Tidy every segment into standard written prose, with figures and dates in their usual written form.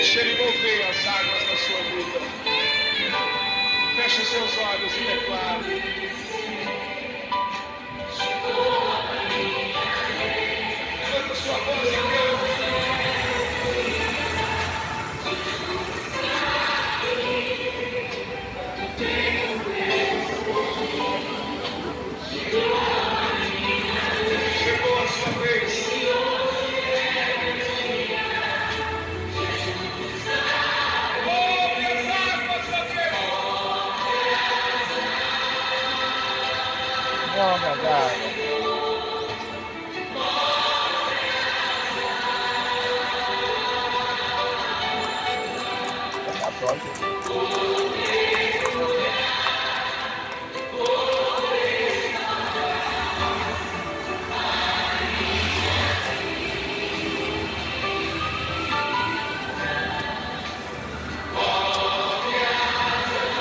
Deixe Ele mover as águas da sua vida. Feche os seus olhos e declare. Levanta sua voz a Deus. Chegou a sua vez. Oh my God.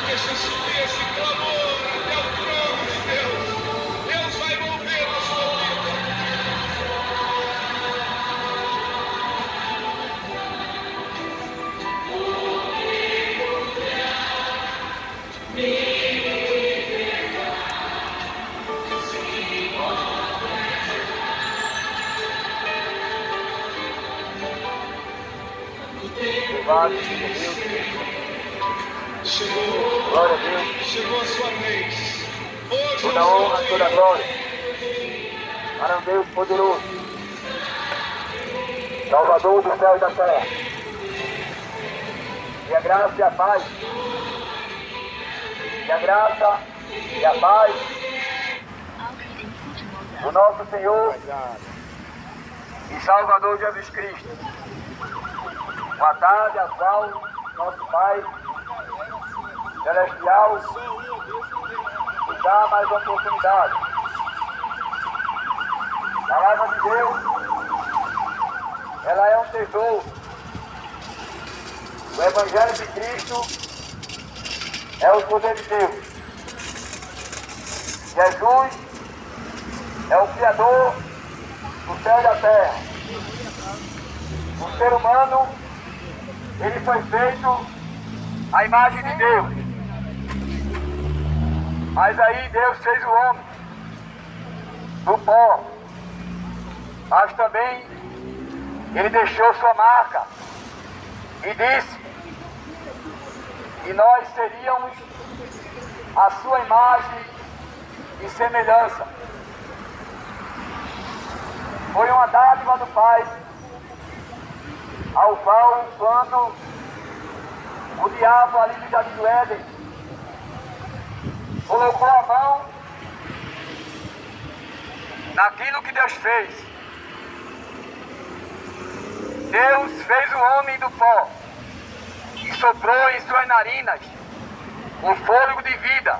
Deixa subir esse clamor até o trono de Deus. Deus vai mover a sua vida. Louvado seja Deus. Chegou. Glória a Deus. Chegou a sua vez. Hoje Toda honra, toda glória para o Deus poderoso, Salvador do céu e da terra. E a graça e a paz. E a graça e a paz do nosso Senhor e Salvador Jesus Cristo. Boa tarde, a qual nosso Pai Celestial nos dá mais uma oportunidade. A palavra de Deus, ela é um tesouro. O Evangelho de Cristo é o poder de Deus. Jesus é o Criador do céu e da terra. O ser humano, ele foi feito à imagem de Deus. Mas aí Deus fez o homem do pó. Mas também ele deixou sua marca e disse que nós seríamos a sua imagem e semelhança. Foi uma dádiva do Pai, ao qual, quando o diabo ali no Jardim do Éden colocou a mão naquilo que Deus fez, Deus fez o homem do pó e soprou em suas narinas um fôlego de vida.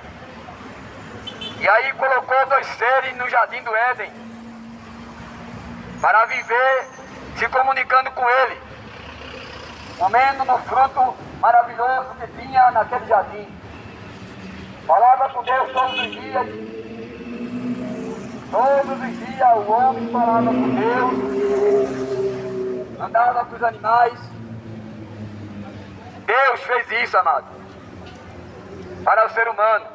E aí colocou dois seres no Jardim do Éden para viver se comunicando com ele, comendo no fruto maravilhoso que tinha naquele jardim. Falava com Deus todos os dias. Todos os dias o homem falava com Deus, andava com os animais. Deus fez isso, amado, para o ser humano.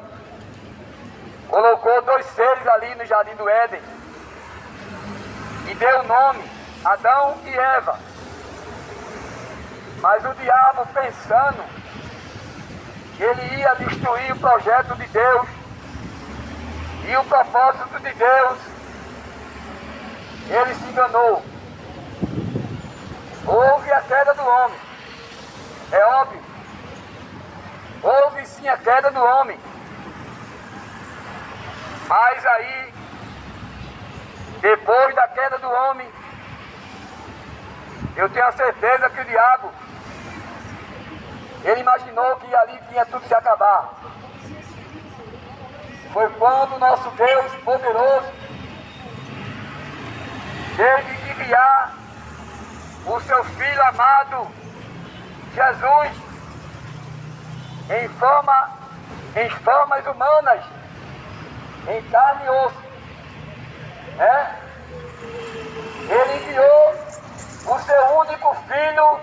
Colocou dois seres ali no Jardim do Éden e deu o nome Adão e Eva. Mas o diabo, pensando que ele ia destruir o projeto de Deus e o propósito de Deus, ele se enganou. Houve a queda do homem, é óbvio. Houve sim a queda do homem. Mas aí, depois da queda do homem, eu tenho a certeza que o diabo, ele imaginou que ali tinha tudo se acabar. Foi quando o nosso Deus poderoso teve que enviar o seu Filho amado, Jesus, em formas humanas, em carne e osso. Ele enviou o seu único Filho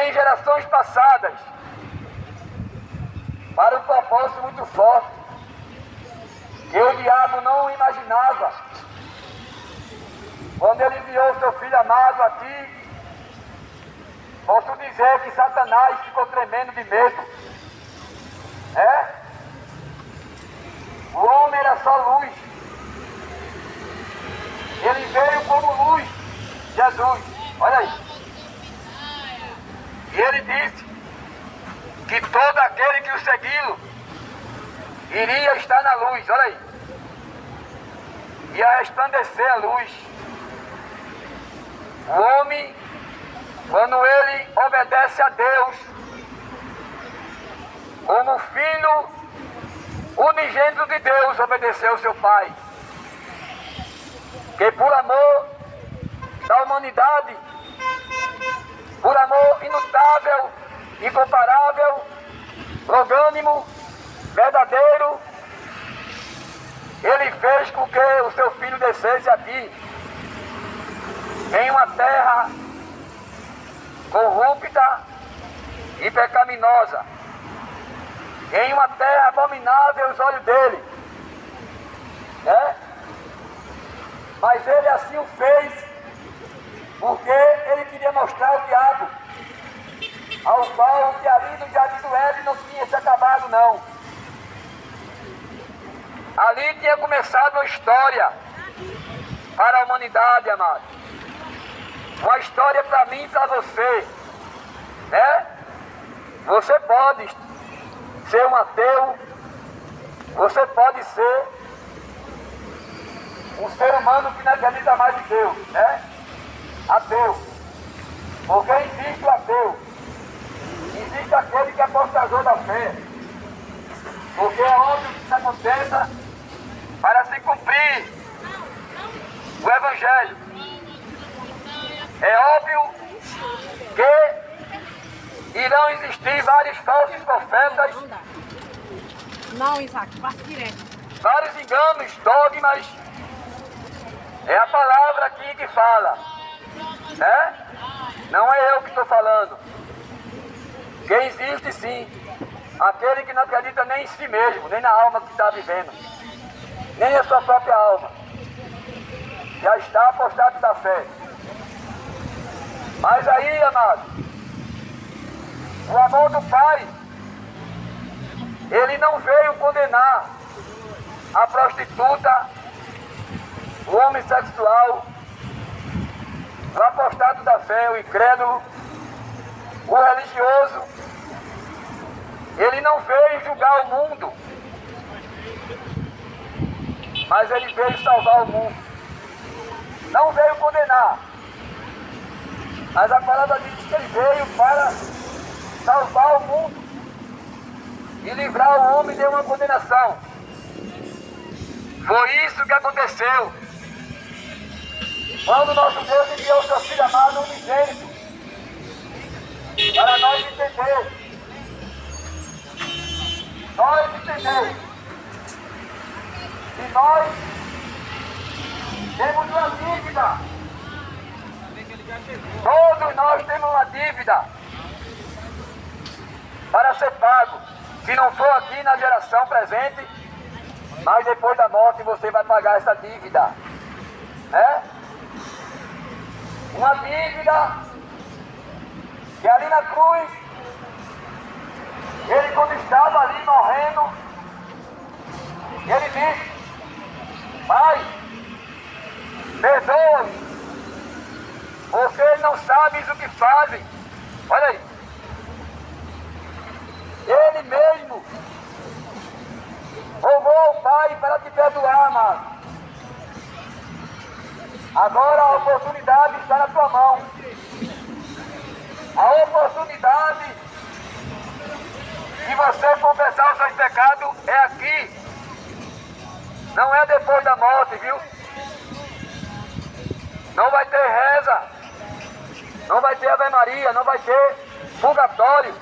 em gerações passadas para um propósito muito forte que o diabo não imaginava. Quando ele enviou seu filho amado a ti, posso dizer que Satanás ficou tremendo de medo. O homem era só luz. Ele veio como luz, Jesus. Olha aí. E ele disse que todo aquele que o segui-lo iria estar na luz. Olha aí. Ia resplandecer a luz. O homem, quando ele obedece a Deus, como filho unigênito de Deus, obedeceu ao seu Pai, que por amor da humanidade, por amor inutável, incomparável, longânimo, verdadeiro, ele fez com que o seu filho descesse aqui, em uma terra corrupta e pecaminosa, em uma terra abominável aos olhos dele, mas ele assim o fez porque ele queria mostrar ao diabo, ao qual o que ali no jardim do Éden não tinha se acabado não. Ali tinha começado uma história para a humanidade, amado. Uma história para mim e para você, Você pode ser um ateu, você pode ser um ser humano que não acredita mais em Deus, Ateu. Porque existe o ateu, existe aquele que é portador da fé. Porque é óbvio que isso aconteça para se cumprir o Evangelho. É óbvio que irão existir vários falsos profetas. Não, Isaac, passa direto. Vários enganos, dogmas. É a palavra aqui que fala. Não é eu que estou falando. Que existe sim aquele que não acredita nem em si mesmo, nem na alma que está vivendo, nem a sua própria alma. Já está apostado da fé. Mas aí, amado, o amor do Pai, ele não veio condenar a prostituta, o homossexual, o apostado da fé, o incrédulo, o religioso. Ele não veio julgar o mundo, mas ele veio salvar o mundo. Não veio condenar, mas a palavra diz que ele veio para salvar o mundo e livrar o homem de uma condenação. Foi isso que aconteceu quando nosso Deus enviou o seu Filho amado unigênito para nós entender. Nós entendemos que nós temos uma dívida. Todos nós temos uma dívida para ser pago. Se não for aqui na geração presente, mas depois da morte você vai pagar essa dívida. Uma dívida que ali na cruz, ele quando estava ali morrendo, ele disse: Pai, perdoa-me, porque eles não sabem o que fazem. Olha aí. Ele mesmo rogou ao Pai para te perdoar, amado. Agora a oportunidade está na tua mão. A oportunidade de você confessar os seus pecados é aqui. Não é depois da morte, viu? Não vai ter reza, não vai ter Ave Maria, não vai ter purgatório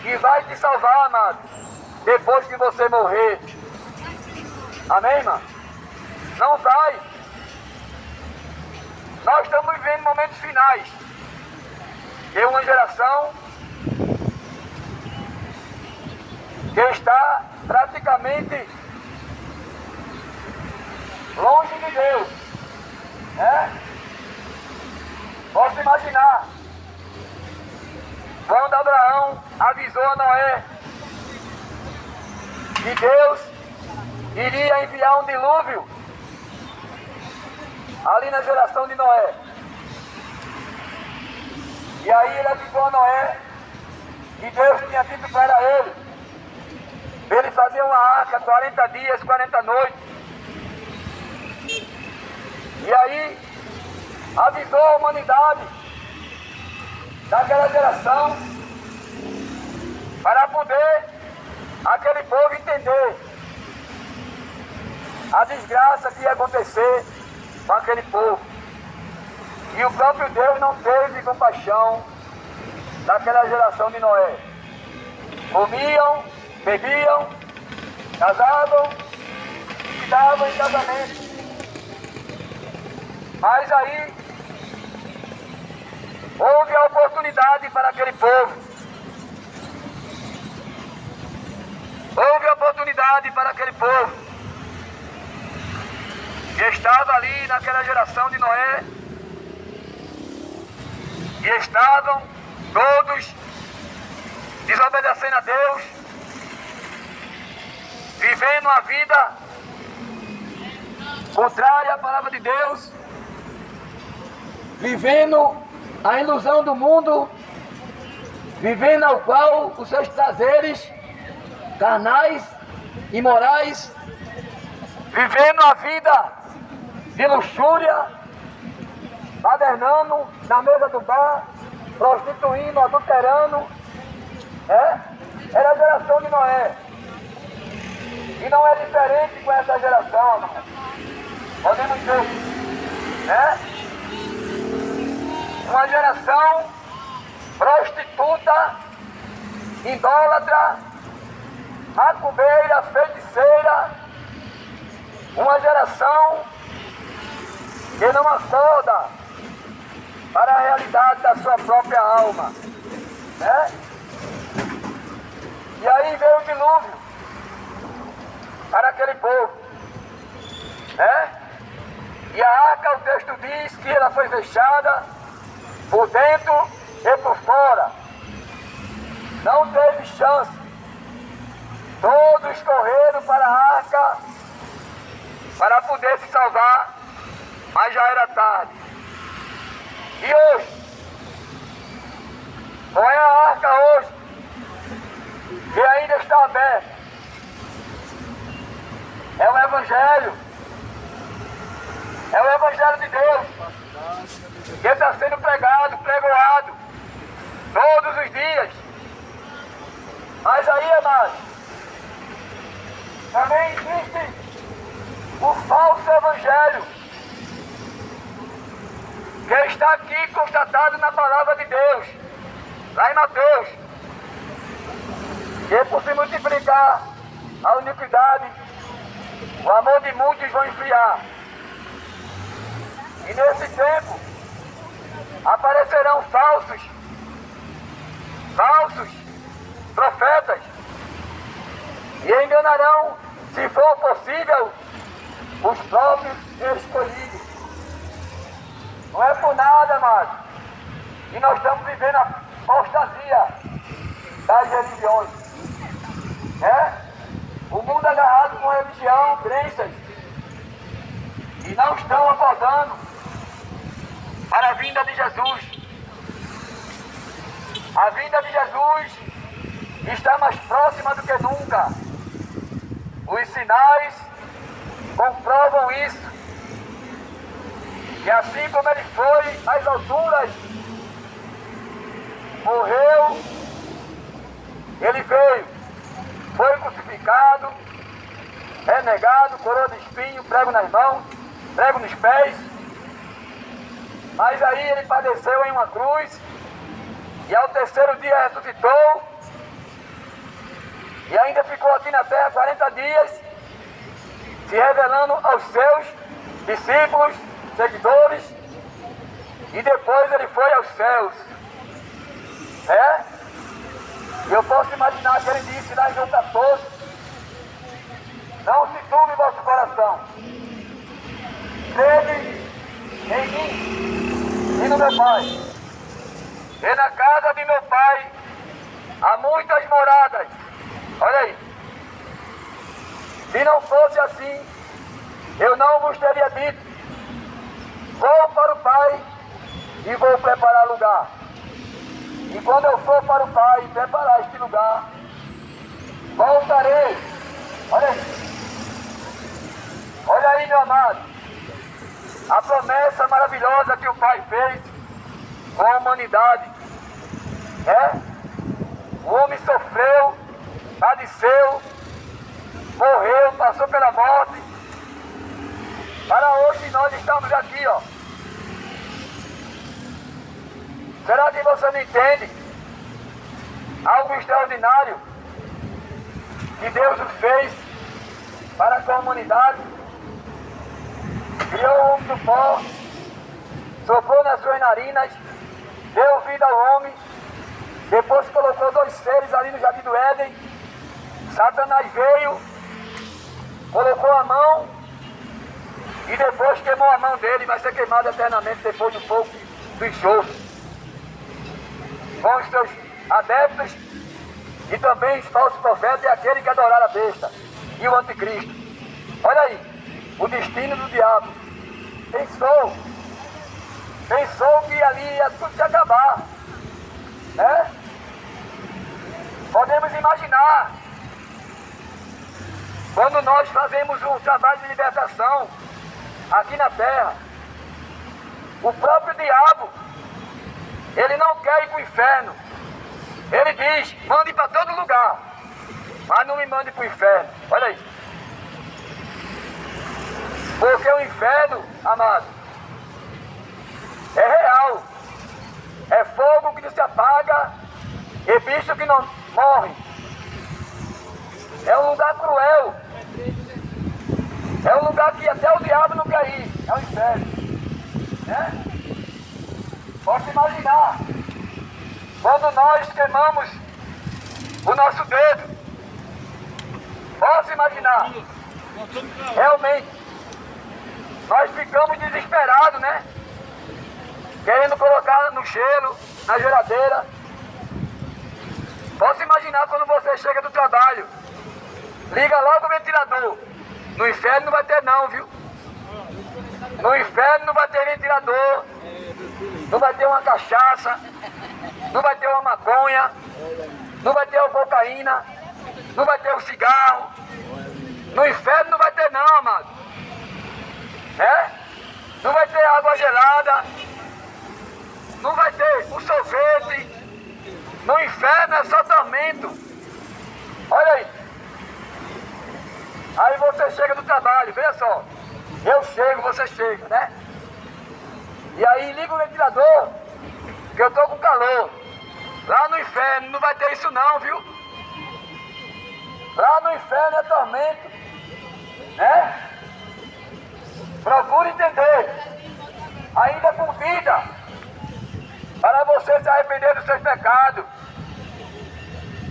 que vai te salvar, amado, depois que você morrer. Amém, irmão? Não vai. Nós estamos vivendo momentos finais. de uma geração que está praticamente longe de Deus, né? Posso imaginar quando Abraão avisou a Noé que Deus iria enviar um dilúvio ali na geração de Noé. E aí ele avisou a Noé que Deus tinha dito para ele fazer uma arca 40 dias, 40 noites. E aí avisou a humanidade daquela geração para poder aquele povo entender a desgraça que ia acontecer com aquele povo. E o próprio Deus não teve compaixão daquela geração de Noé. Comiam, bebiam, casavam, se davam em casamento. Mas aí houve a oportunidade para aquele povo. Houve a oportunidade para aquele povo que estava ali naquela geração de Noé. E estavam todos desobedecendo a Deus, vivendo a vida contrária à palavra de Deus, vivendo a ilusão do mundo, vivendo ao qual os seus prazeres carnais e morais, vivendo a vida de luxúria, badernando na mesa do bar, prostituindo, adulterando. Era a geração de Noé. E não é diferente com essa geração, não. Podemos ver, uma geração prostituta, idólatra, macumbeira, feiticeira, uma geração que não acorda para a realidade da sua própria alma, E aí veio o dilúvio para aquele povo, E a arca, o texto diz que ela foi fechada por dentro e por fora. Não teve chance. Todos correram para a arca para poder se salvar, mas já era tarde. E hoje? Qual é a arca hoje que ainda está aberta? É o Evangelho. É o Evangelho de Deus que está sendo pregado, pregoado todos os dias. Mas aí, amados, também existe o falso Evangelho, que está aqui constatado na palavra de Deus, lá em Mateus, que por se multiplicar a iniquidade, o amor de muitos vai esfriar. E nesse tempo aparecerão falsos profetas e enganarão, se for possível, os próprios escolhidos. Não é por nada, amado, e nós estamos vivendo a apostasia das religiões. O mundo agarrado com religião, crenças, e não estão acordando para a vinda de Jesus. A vinda de Jesus está mais próxima do que nunca. Os sinais comprovam isso. E assim como ele foi às alturas, morreu, ele veio, foi crucificado, renegado, coroa de espinho, prego nas mãos, prego nos pés. Mas aí ele padeceu em uma cruz, e ao terceiro dia ressuscitou, e ainda ficou aqui na terra 40 dias, se revelando aos seus discípulos, seguidores, e depois ele foi aos céus. E eu posso imaginar que ele disse lá em João 14, não se turbe vosso coração, crede em mim e no meu Pai. E na casa de meu Pai há muitas moradas. Olha aí. Se não fosse assim, eu não vos teria dito, vou para o Pai e vou preparar lugar. E quando eu for para o Pai e preparar este lugar, voltarei. Olha aí. Olha aí, meu amado. A promessa maravilhosa que o Pai fez com a humanidade. O homem sofreu, padeceu, morreu, passou pela morte. Para hoje nós estamos aqui, ó. Será que você não entende? Algo extraordinário que Deus fez para com a humanidade. Criou o homem do pó, soprou nas suas narinas, deu vida ao homem, depois colocou dois seres ali no Jardim do Éden. Satanás veio, colocou a mão e depois queimou a mão dele, vai ser queimado eternamente depois do fogo do enxofre. Com os seus adeptos e também os falsos profetas e aquele que adoraram a besta e o anticristo. Olha aí, o destino do diabo. Pensou que ali ia tudo se acabar. Podemos imaginar, quando nós fazemos um trabalho de libertação aqui na terra, o próprio diabo, ele não quer ir para o inferno. Ele diz, mande para todo lugar, mas não me mande para o inferno. Olha aí. Porque o inferno, amado, é real. É fogo que não se apaga e bicho que não morre. É um lugar cruel. É um lugar que até o diabo não quer ir. É o inferno. Posso imaginar, quando nós queimamos o nosso dedo, posso imaginar, realmente, nós ficamos desesperados, querendo colocar no gelo, na geladeira. Posso imaginar quando você chega do trabalho, liga logo o ventilador. No inferno não vai ter não, viu? No inferno não vai ter ventilador, não vai ter uma cachaça, não vai ter uma maconha, não vai ter uma cocaína, não vai ter um cigarro. No inferno não vai ter não, amado. Não vai ter água gelada, não vai ter um sorvete. No inferno é só tormento. Olha aí. Aí você chega do trabalho, veja só. Eu chego, você chega, E aí liga o ventilador, que eu tô com calor. Lá no inferno não vai ter isso não, viu? Lá no inferno é tormento. Procure entender. Ainda convida para você se arrepender dos seus pecados.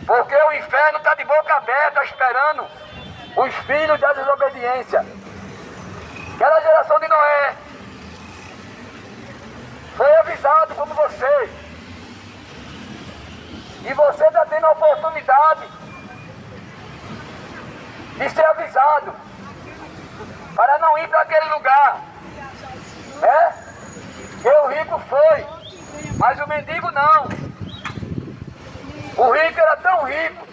Porque o inferno está de boca aberta esperando os filhos da desobediência. Aquela geração de Noé foi avisado como você. E você está tendo a oportunidade de ser avisado para não ir para aquele lugar. Que o rico foi, mas o mendigo não. O rico era tão rico,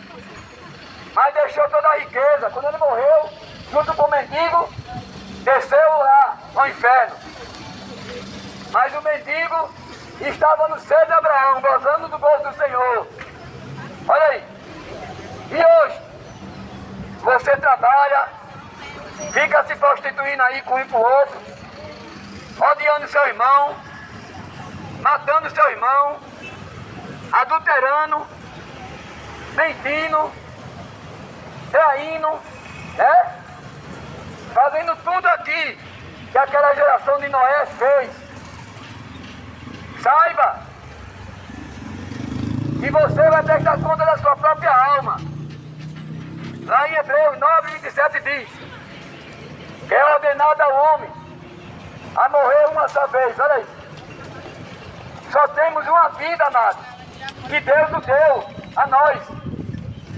mas deixou toda a riqueza. Quando ele morreu, junto com o mendigo, desceu lá ao inferno. Mas o mendigo estava no seio de Abraão, gozando do gozo do Senhor. Olha aí. E hoje, você trabalha, fica se prostituindo aí com um e com o outro, odiando seu irmão, matando seu irmão, adulterando, mentindo, traindo, fazendo tudo aqui que aquela geração de Noé fez. Saiba E você vai prestar conta da sua própria alma. Lá em Hebreus 9:27 diz que é ordenado ao homem a morrer uma só vez. Olha aí. Só temos uma vida, amado, que Deus nos deu a nós.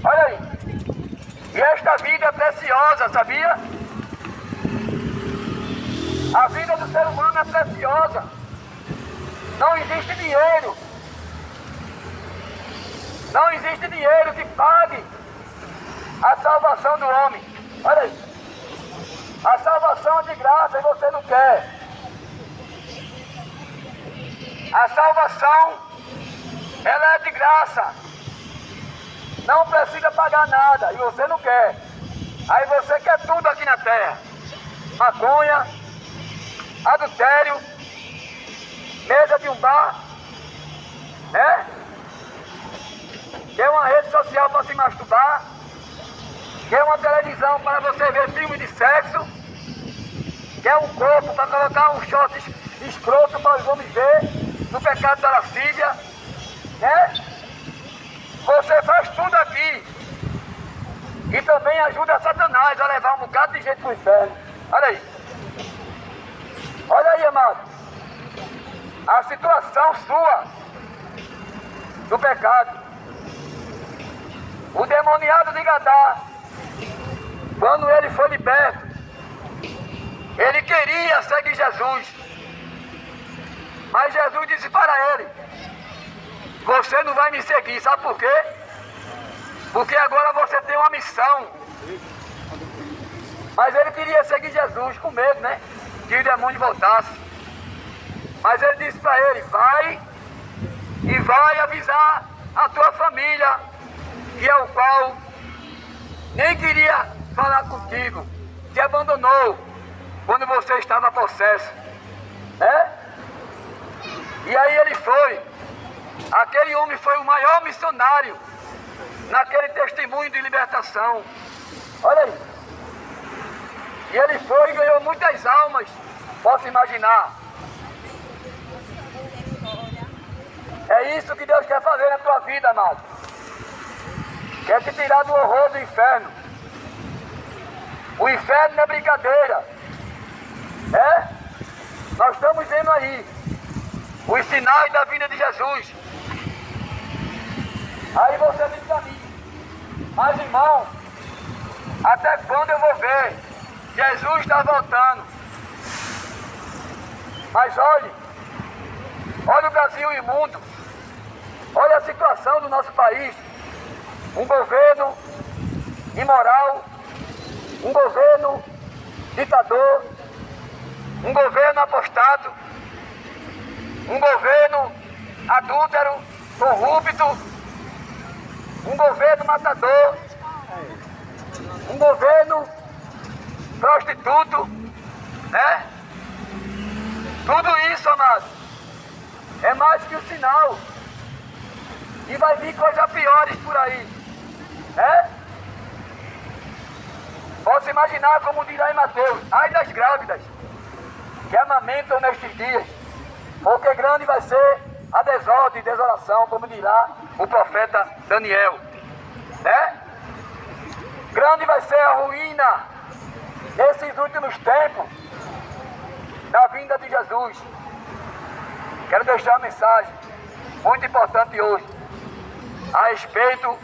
Olha aí. E esta vida é preciosa, sabia? A vida do ser humano é preciosa. Não existe dinheiro. Não existe dinheiro que pague a salvação do homem. Olha aí. A salvação é de graça e você não quer. A salvação, ela é de graça. Não precisa pagar nada e você não quer. Aí você quer tudo aqui na terra. Maconha, adultério, mesa de um bar, né? Quer uma rede social para se masturbar, quer uma televisão para você ver filme de sexo, quer um corpo para colocar um short escroto para os homens ver no pecado da lascívia, né? Você faz tudo aqui e também ajuda Satanás a levar um bocado de gente para o inferno. Olha aí. Olha aí, amado. A situação sua do pecado. O demoniado de Gadá, quando ele foi liberto, ele queria seguir Jesus. Mas Jesus disse para ele: você não vai me seguir, sabe por quê? Porque agora você tem uma missão. Mas ele queria seguir Jesus com medo, né? Que o demônio voltasse. Mas ele disse para ele: vai e vai avisar a tua família, que é o qual nem queria falar contigo, te abandonou quando você estava possesso, né? E aí ele foi. Aquele homem foi o maior missionário naquele testemunho de libertação. Olha aí. E ele foi e ganhou muitas almas, posso imaginar. É isso que Deus quer fazer na tua vida, amado. Quer te tirar do horror do inferno. O inferno não é brincadeira. É? Nós estamos vendo aí os sinais da vinda de Jesus. Aí você diz para mim: mas irmão, até quando eu vou ver? Jesus está voltando. Mas olhe o Brasil imundo. Olha a situação do nosso país. Um governo imoral, um governo ditador, um governo apostado, um governo adúltero, corrupto, um governo matador, um governo prostituto, né? Tudo isso, amado, é mais que um sinal. E vai vir coisas piores por aí, né? Posso imaginar, como diz lá em Mateus: ai das grávidas que amamentam nestes dias, porque grande vai ser a desordem e desolação, como dirá o profeta Daniel, né? Grande vai ser a ruína nesses últimos tempos da vinda de Jesus. Quero deixar uma mensagem muito importante hoje a respeito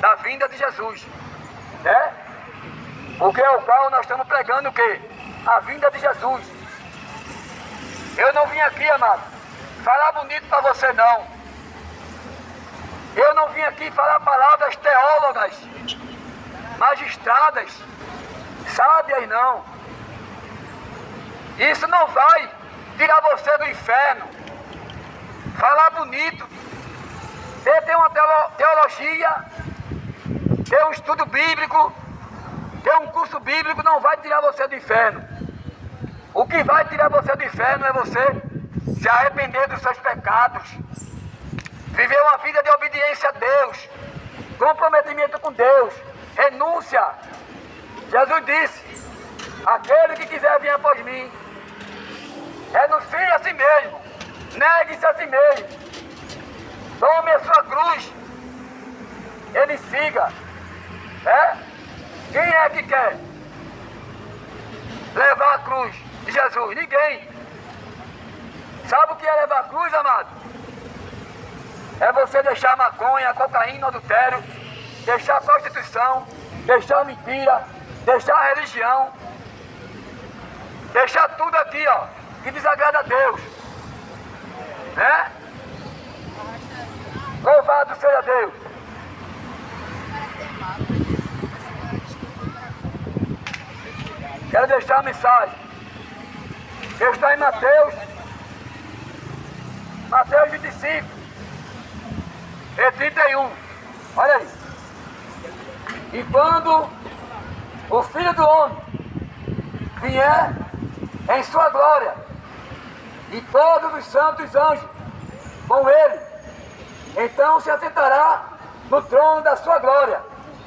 da vinda de Jesus, né? Porque é o qual nós estamos pregando o quê? A vinda de Jesus. Eu não vim aqui, amado, falar bonito para você, não. Eu não vim aqui falar palavras teólogas, magistradas, sábias, não. Isso não vai tirar você do inferno. Falar bonito, ter uma teologia, ter um estudo bíblico, ter um curso bíblico, não vai tirar você do inferno. O que vai tirar você do inferno é você se arrepender dos seus pecados, viver uma vida de obediência a Deus, comprometimento com Deus, renúncia. Jesus disse: aquele que quiser vir após mim, renuncie a si mesmo, negue-se a si mesmo, Tome a sua cruz. Ele siga. Quem é que quer levar a cruz de Jesus? Ninguém. Sabe o que é levar a cruz, amado? É você deixar a maconha, a cocaína, o adultério, deixar a prostituição, deixar a mentira, deixar a religião, deixar tudo aqui, ó, que desagrada a Deus. Né? Louvado seja Deus. Quero deixar a mensagem que está em Mateus 25 e 31. Olha aí. E quando o Filho do Homem vier em sua glória, e todos os santos anjos com ele, então se assentará no trono da sua glória.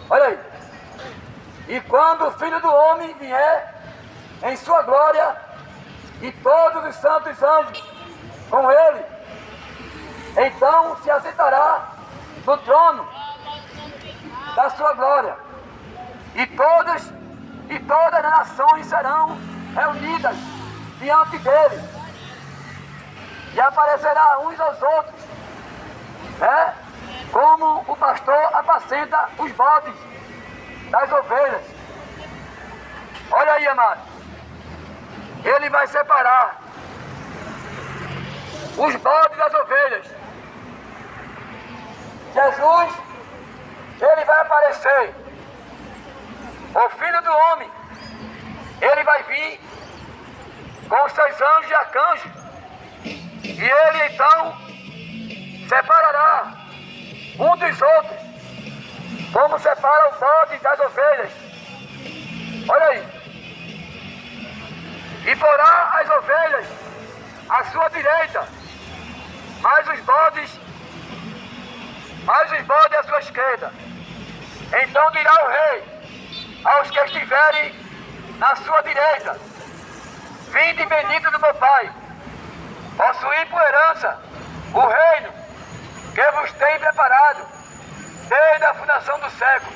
Olha aí. E quando o Filho do Homem vier em sua glória, e todos os santos anjos com ele, então se assentará no trono da sua glória. E todas as nações serão reunidas diante dele. E aparecerá uns aos outros, como o pastor apacenta os bodes das ovelhas. Olha aí, amado. Ele vai separar os bodes das ovelhas. Jesus, ele vai aparecer. O Filho do Homem, ele vai vir com os seus anjos e arcanjos. E ele então separará um dos outros, como separa o bode das ovelhas. Olha aí. E porá as ovelhas à sua direita, mas os bodes à sua esquerda. Então dirá o rei aos que estiverem na sua direita: vinde bendito do meu Pai, possuí por herança o reino que vos tem preparado desde a fundação do século.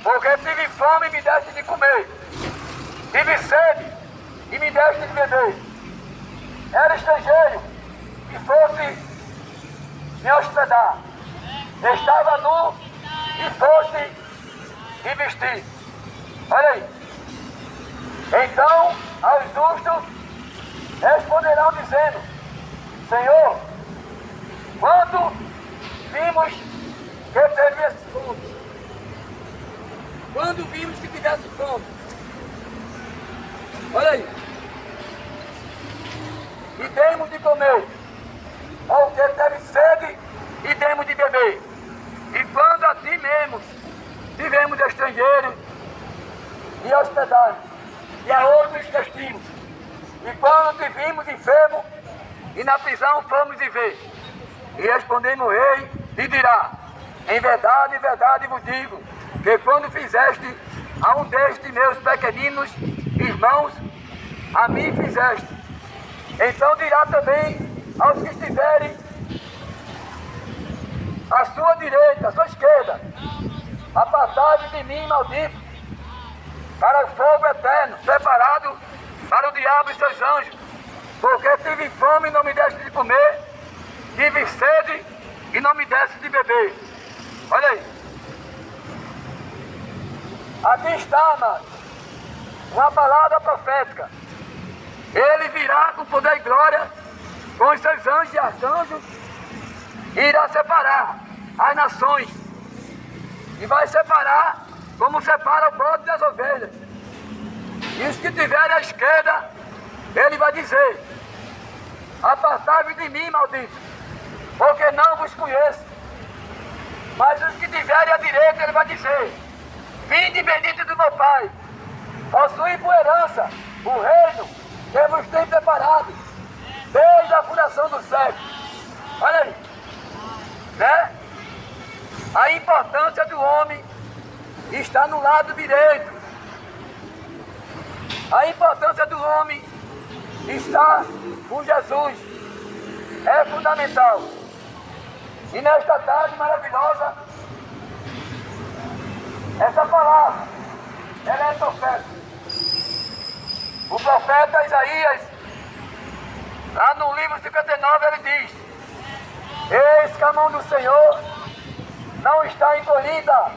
Porque tive fome e me deste de comer, tive sede e me deste de beber, era estrangeiro e fosse me hospedar, estava nu e fosse me vestir. Olha aí. Então aos justos responderão dizendo: Senhor, quando vimos que tivesse fome? Quando vimos que tivesse fome? Olha aí. E demos de comer ao que teve sede e demos de beber. E quando a ti mesmo tivemos estrangeiros e hospedados, e a outros vestimos. E quando te vimos enfermo e na prisão fomos e ver. E respondendo o rei, e dirá: em verdade vos digo, que quando fizeste a um destes meus pequeninos irmãos, a mim fizeste. Então dirá também aos que estiverem à sua direita, à sua esquerda: apartai-vos de mim, maldito, para o fogo eterno, preparado para o diabo e seus anjos. Porque tive fome e não me deste de comer, tive sede e não me deste de beber. Olha aí. Aqui está, amado, uma palavra profética. Ele virá com poder e glória, com os seus anjos e arcanjos, e irá separar as nações. E vai separar como separa o bode das ovelhas. E os que tiverem à esquerda, ele vai dizer: apartai-vos de mim, maldito, porque não vos conheço. Mas os que tiverem à direita, ele vai dizer: vinde bendito do meu Pai, possuí por herança o reino que vos tem preparado desde a fundação do século. Olha aí, né? A importância do homem está no lado direito. A importância do homem está com Jesus. É fundamental. E nesta tarde maravilhosa, essa palavra, ela é profética. O profeta Isaías, lá no livro 59, ele diz: eis que a mão do Senhor não está encolhida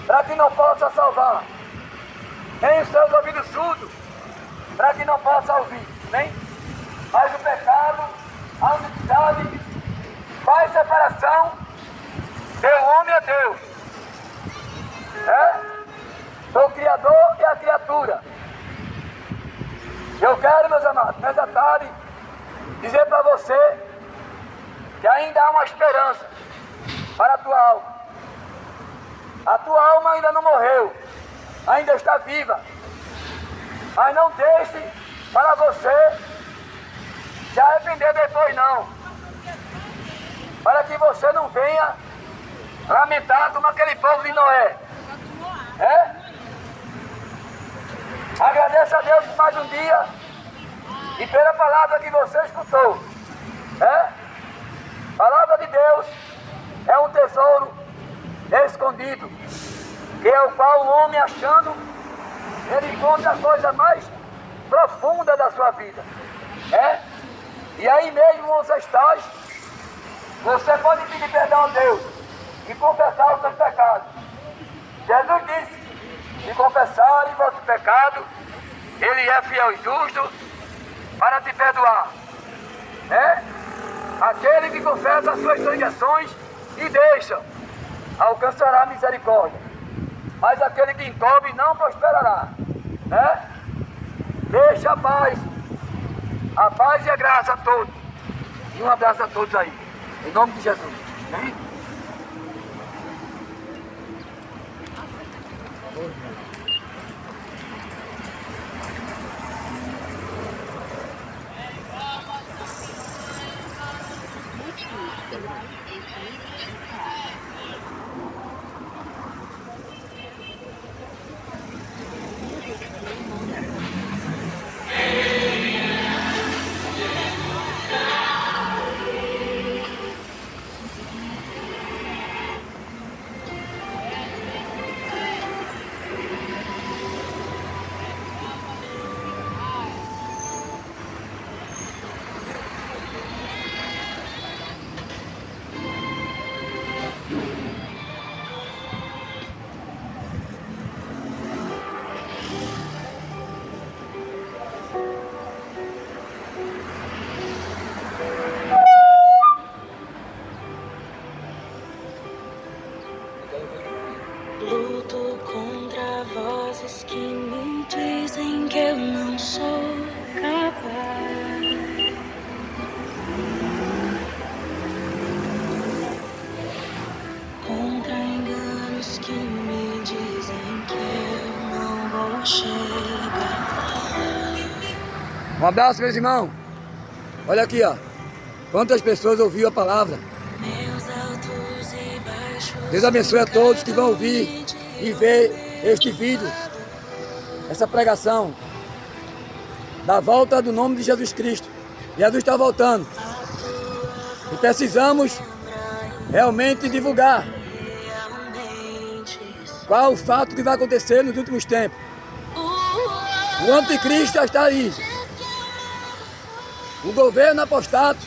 para que não possa salvar, nem os seus ouvidos surdos para que não possa ouvir, nem. Mas o pecado, a iniquidade, faz separação do homem a Deus, do Criador e a criatura. Eu quero, meus amados, nessa tarde, dizer para você que ainda há uma esperança para a tua alma. A tua alma ainda não morreu, ainda está viva. Mas não deixe para você se arrepender depois, não. Para que você não venha lamentar como aquele povo de Noé. Agradeça a Deus por mais um dia e pela palavra que você escutou. Palavra de Deus é um tesouro escondido, que é o qual o homem achando, ele encontra a coisa mais profunda da sua vida. E aí mesmo você está, você pode pedir perdão a Deus e confessar os seus pecados. Jesus disse: se confessarem vosso pecado, Ele é fiel e justo para te perdoar. Aquele que confessa as suas transgressões e deixa, alcançará misericórdia. Mas aquele que encobre não prosperará. Deixa a paz e a graça a todos. E um abraço a todos aí, em nome de Jesus. Amém? Luto contra vozes que me dizem que eu não sou capaz. Contra enganos que me dizem que eu não vou chegar. Um abraço, meus irmãos. Olha aqui, ó. Quantas pessoas ouviram a palavra. Deus abençoe a todos que vão ouvir e ver este vídeo, essa pregação da volta do nome de Jesus Cristo. Jesus está voltando e precisamos realmente divulgar qual o fato que vai acontecer nos últimos tempos. O anticristo já está aí, o governo apostato,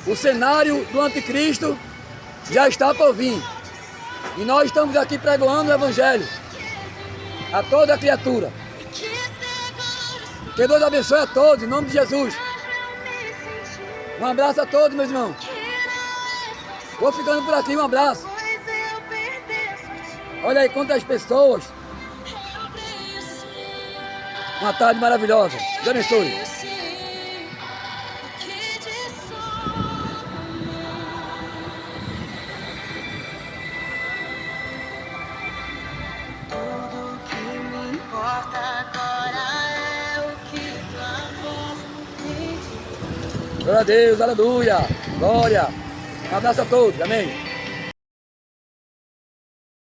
o cenário do anticristo já está por vir. E nós estamos aqui pregando o Evangelho a toda criatura. Que Deus abençoe a todos, em nome de Jesus. Um abraço a todos, meus irmãos. Vou ficando por aqui, um abraço. Olha aí quantas pessoas. Uma tarde maravilhosa. Deus abençoe. Glória a Deus, aleluia, glória. Um abraço a todos, amém.